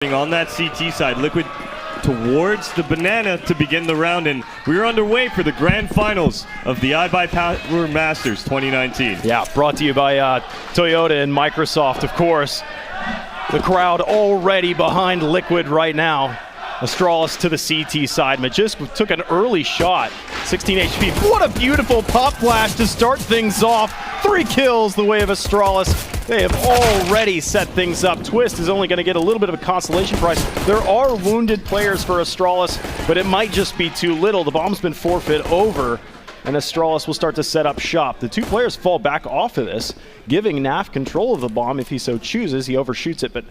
On that CT side, Liquid towards the banana to begin the round, and we're underway for the grand finals of the iBUYPOWER Masters 2019. Yeah, brought to you by Toyota and Microsoft, of course. The crowd already behind Liquid right now. Astralis to the CT side. Magisk took an early shot, 16 HP. What a beautiful pop flash to start things off. 3 kills the way of Astralis. They have already set things up. Twist is only going to get a little bit of a consolation prize. There are wounded players for Astralis, but it might just be too little. The bomb's been forfeit over, and Astralis will start to set up shop. The 2 players fall back off of this, giving Naf control of the bomb if he so chooses. He overshoots it, but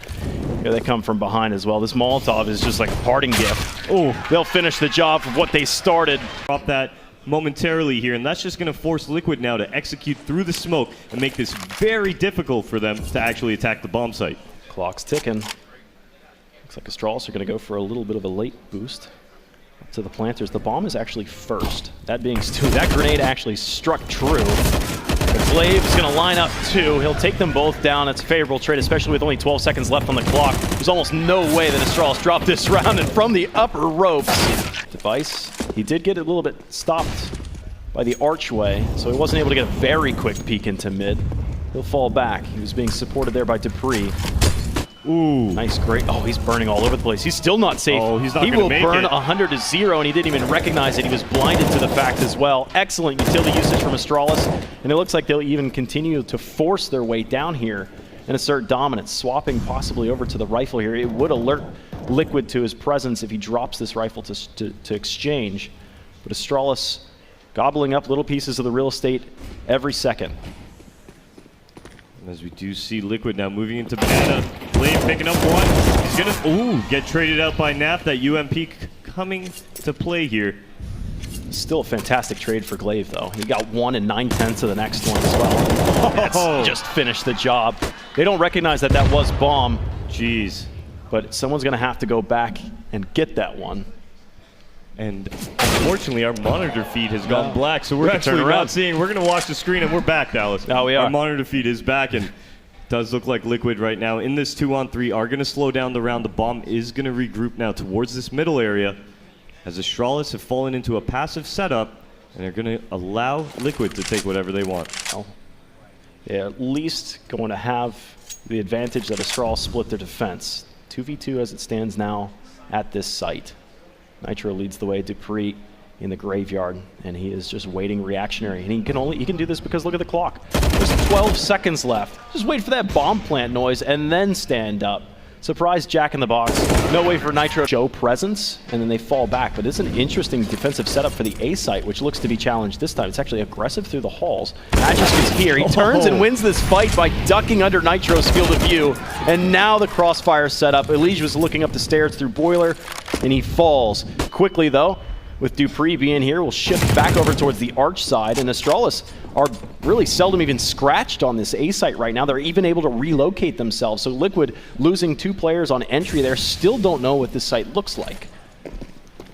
here they come from behind as well. This Molotov is just like a parting gift. Oh, they'll finish the job of what they started. Drop that momentarily here, and that's just going to force Liquid now to execute through the smoke and make this very difficult for them to actually attack the bomb site. Clock's ticking. Looks like Astralis are going to go for a little bit of a late boost up to the planters. The bomb is actually first. That being Stu, that grenade actually struck true. Glaive is going to line up 2. He'll take them both down. It's a favorable trade, especially with only 12 seconds left on the clock. There's almost no way that Astralis dropped this round, and from the upper ropes. Device, he did get a little bit stopped by the archway, so he wasn't able to get a very quick peek into mid. He'll fall back. He was being supported there by Dupree. Ooh. Nice, great. Oh, he's burning all over the place. He's still not safe. Oh, he's not he will burn 100 to 0, and he didn't even recognize it. He was blinded to the fact as well. Excellent utility usage from Astralis, and it looks like they'll even continue to force their way down here and assert dominance, swapping possibly over to the rifle here. It would alert Liquid to his presence if he drops this rifle to exchange. But Astralis gobbling up little pieces of the real estate every second. As we do see Liquid now moving into banana. Glaive picking up 1. He's going to get traded out by Naf. That UMP coming to play here. Still a fantastic trade for Glaive, though. He got 1 and 9/10 of the next one as well. That's just finished the job. They don't recognize that that was bomb. Jeez. But someone's going to have to go back and get that one. And unfortunately, our monitor feed has gone black, so we're actually not seeing. We're going to watch the screen, and we're back, Dallas. Oh, we are. Our monitor feed is back, and it does look like Liquid right now in this 2-on-3 are going to slow down the round. The bomb is going to regroup now towards this middle area, as Astralis have fallen into a passive setup, and they're going to allow Liquid to take whatever they want. Oh. Yeah, at least going to have the advantage that Astralis split their defense. 2v2 as it stands now at this site. Nitro leads the way, Dupree in the graveyard, and he is just waiting reactionary. And he can do this because look at the clock. There's 12 seconds left. Just wait for that bomb plant noise and then stand up. Surprise Jack in the Box. No way for Nitro to show presence, and then they fall back. But it's an interesting defensive setup for the A site, which looks to be challenged this time. It's actually aggressive through the halls. Magisk is here. He turns and wins this fight by ducking under Nitro's field of view. And now the crossfire setup. Elige was looking up the stairs through Boiler, and he falls. Quickly, though, with Dupree being here, we'll shift back over towards the arch side, and Astralis are really seldom even scratched on this A site right now. They're even able to relocate themselves. So Liquid losing 2 players on entry there, still don't know what this site looks like.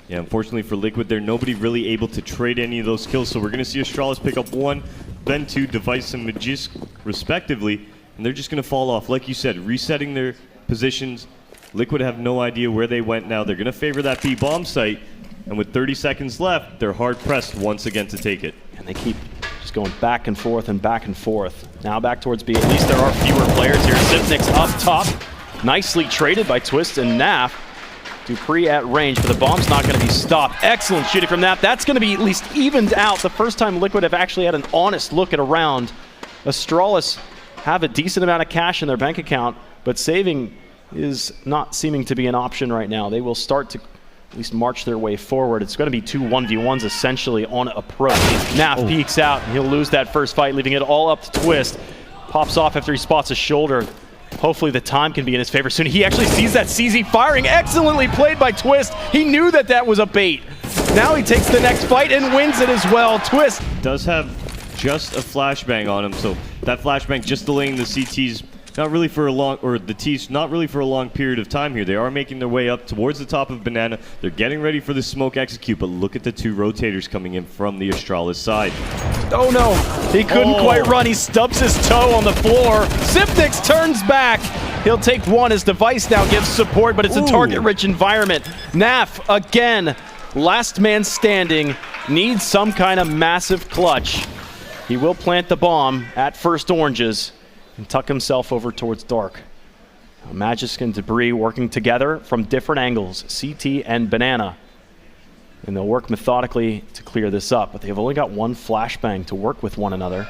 Yeah, unfortunately for Liquid, they're nobody really able to trade any of those kills. So we're going to see Astralis pick up 1, then 2, Device and Magisk respectively, and they're just going to fall off. Like you said, resetting their positions. Liquid have no idea where they went now. They're going to favor that B bomb site, and with 30 seconds left, they're hard-pressed once again to take it. And they keep just going back and forth and back and forth. Now back towards B. At least there are fewer players here. Zipnik's up top. Nicely traded by Twist and Naf. Dupree at range, but the bomb's not going to be stopped. Excellent shooting from Naf. That's going to be at least evened out. The first time Liquid have actually had an honest look at a round. Astralis have a decent amount of cash in their bank account, but saving is not seeming to be an option right now. They will start to at least march their way forward. It's going to be 2 1v1s essentially on approach. Naf peeks out. He'll lose that first fight, leaving it all up to Twist. Pops off after he spots a shoulder. Hopefully the time can be in his favor soon. He actually sees that CZ firing. Excellently played by Twist. He knew that that was a bait. Now he takes the next fight and wins it as well. Twist does have just a flashbang on him, so that flashbang just delaying the CT's not really for a long, or the T's not really for a long period of time here. They are making their way up towards the top of Banana. They're getting ready for the smoke execute, but look at the 2 rotators coming in from the Astralis side. Oh no, he couldn't quite run. He stubs his toe on the floor. Zipnix turns back. He'll take one as Device now gives support, but it's a target-rich environment. Naf, again, last man standing, needs some kind of massive clutch. He will plant the bomb at first oranges and tuck himself over towards dark. Magisk and Debris working together from different angles, CT and Banana. And they'll work methodically to clear this up, but they've only got one flashbang to work with one another.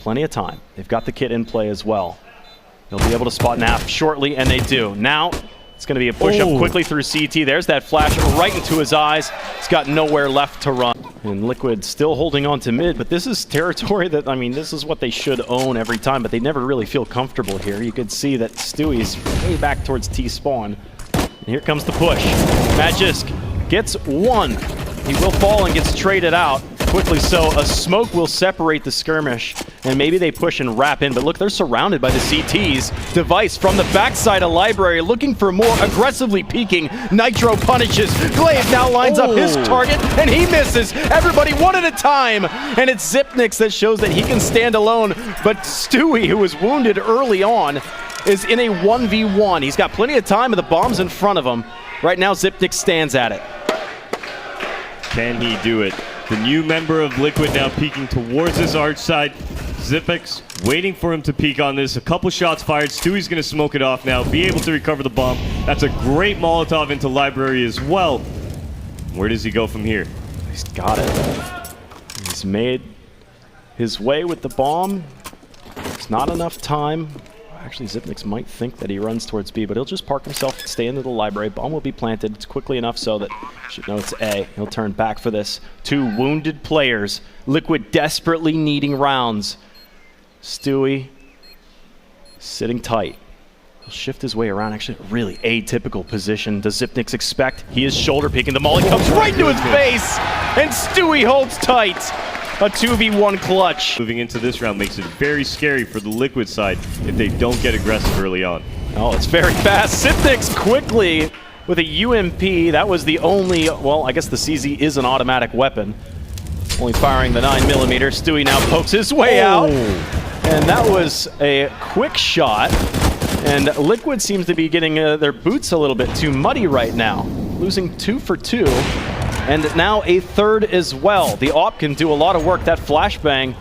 Plenty of time. They've got the kit in play as well. They'll be able to spot Naf shortly, and they do. Now, it's going to be a push-up quickly through CT. There's that flash right into his eyes. He's got nowhere left to run. And Liquid still holding on to mid, but this is territory that, I mean, this is what they should own every time, but they never really feel comfortable here. You can see that Stewie's way back towards T-spawn. And here comes the push. Magisk gets one. He will fall and gets traded out. Quickly so, a smoke will separate the skirmish, and maybe they push and wrap in, but look, they're surrounded by the CTs. Device from the backside of Library, looking for more, aggressively peeking. Nitro punishes. Glaive now lines up his target, and he misses. Everybody one at a time, and it's Zipnix that shows that he can stand alone, but Stewie, who was wounded early on, is in a 1v1. He's got plenty of time, and the bomb's in front of him. Right now, Zipnix stands at it. Can he do it? The new member of Liquid now peeking towards this arch side. Zipnix waiting for him to peek on this. A couple shots fired. Stewie's going to smoke it off now. Be able to recover the bomb. That's a great Molotov into Library as well. Where does he go from here? He's got it. He's made his way with the bomb. It's not enough time. Actually, Zipnix might think that he runs towards B, but he'll just park himself, stay into the Library. Bomb will be planted. It's quickly enough so that you should know it's A. He'll turn back for this. Two wounded players. Liquid desperately needing rounds. Stewie sitting tight. He'll shift his way around. Actually, a really atypical position. Does Zipnix expect? He is shoulder peeking. The molly comes right into his face, and Stewie holds tight. A 2v1 clutch. Moving into this round makes it very scary for the Liquid side if they don't get aggressive early on. Oh, it's very fast. Zipnix quickly with a UMP. That was the only, well, I guess the CZ is an automatic weapon. Only firing the 9mm. Stewie now pokes his way out. And that was a quick shot. And Liquid seems to be getting their boots a little bit too muddy right now. Losing 2 for 2. And now a third as well. The AWP can do a lot of work. That flashbang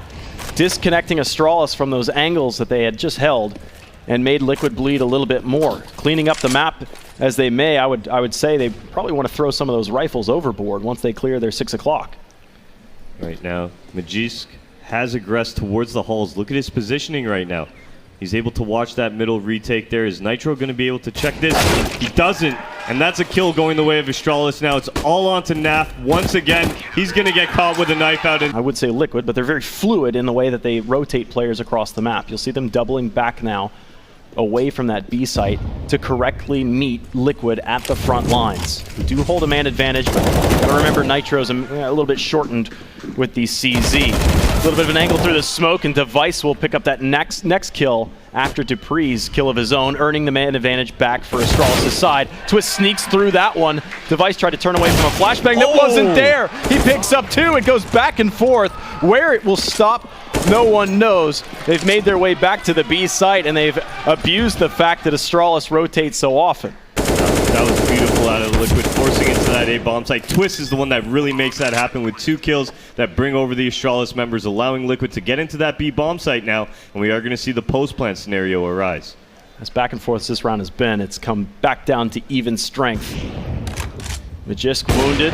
disconnecting Astralis from those angles that they had just held and made Liquid bleed a little bit more. Cleaning up the map as they may, I would say they probably want to throw some of those rifles overboard once they clear their 6 o'clock. Right now, Magisk has aggressed towards the halls. Look at his positioning right now. He's able to watch that middle retake there. Is Nitro going to be able to check this? He doesn't, and that's a kill going the way of Astralis now. It's all on to Naf once again. He's going to get caught with a knife out. I would say Liquid, but they're very fluid in the way that they rotate players across the map. You'll see them doubling back now away from that B site to correctly meet Liquid at the front lines. We do hold a man advantage, but gotta remember Nitro's a little bit shortened with the CZ. A little bit of an angle through the smoke, and Device will pick up that next kill after Dupree's kill of his own, earning the man advantage back for Astralis' side. Twist sneaks through that one. Device tried to turn away from a flashbang that wasn't there. He picks up 2. It goes back and forth. Where it will stop, no one knows. They've made their way back to the B site, and they've abused the fact that Astralis rotates so often. That was beautiful out of Liquid, forcing into that A-bomb site. Twist is the one that really makes that happen with 2 kills that bring over the Astralis members, allowing Liquid to get into that B-bomb site now, and we are going to see the post-plant scenario arise. As back and forth this round has been, it's come back down to even strength. Magisk wounded.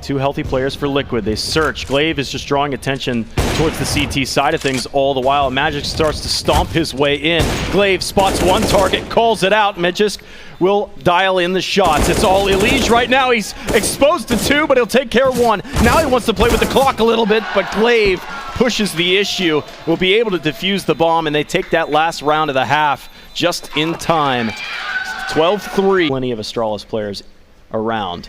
2 healthy players for Liquid. They search. Glaive is just drawing attention towards the CT side of things all the while. Magisk starts to stomp his way in. Glaive spots one target, calls it out. Magisk will dial in the shots. It's all Elige right now. He's exposed to 2, but he'll take care of 1. Now he wants to play with the clock a little bit, but Glaive pushes the issue. Will be able to defuse the bomb, and they take that last round of the half just in time. 12-3. Plenty of Astralis players around.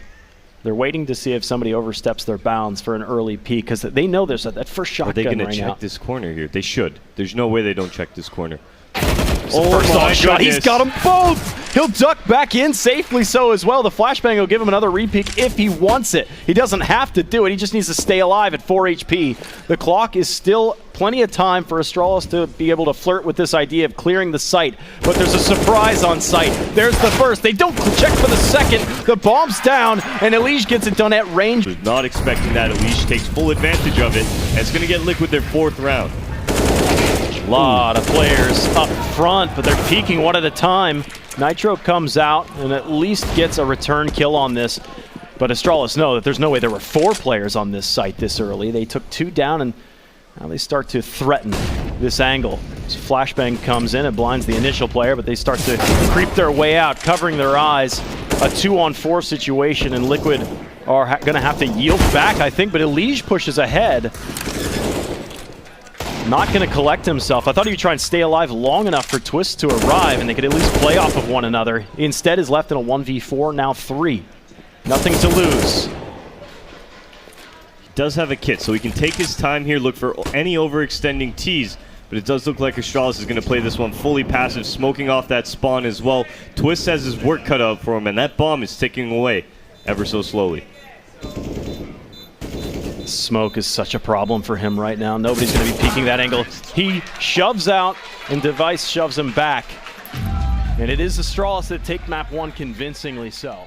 They're waiting to see if somebody oversteps their bounds for an early peek, because they know there's that first shotgun. Are they going to right check now. this corner here? They should. There's no way they don't check this corner. First shot. He's got them both! He'll duck back in safely so as well. The flashbang will give him another repeat if he wants it. He doesn't have to do it. He just needs to stay alive at 4 HP. The clock is still plenty of time for Astralis to be able to flirt with this idea of clearing the site. But there's a surprise on site. There's the first. They don't check for the second. The bomb's down, and Elige gets it done at range. Was not expecting that. Elige takes full advantage of it, and it's going to get Liquid their 4th round. A lot of players up front, but they're peeking one at a time. Nitro comes out and at least gets a return kill on this. But Astralis know that there's no way there were 4 players on this site this early. They took 2 down, and now they start to threaten this angle. So flashbang comes in, it blinds the initial player, but they start to creep their way out, covering their eyes. A 2-on-4 situation, and Liquid are going to have to yield back, I think, but Elige pushes ahead. Not going to collect himself. I thought he would try and stay alive long enough for Twist to arrive, and they could at least play off of one another. Instead, is left in a 1v4, now 3. Nothing to lose. Does have a kit, so he can take his time here, look for any overextending tees, but it does look like Astralis is going to play this one fully passive, smoking off that spawn as well. Twist has his work cut out for him, and that bomb is ticking away ever so slowly. Smoke is such a problem for him right now. Nobody's going to be peeking that angle. He shoves out, and Device shoves him back. And it is Astralis that take map 1 convincingly so.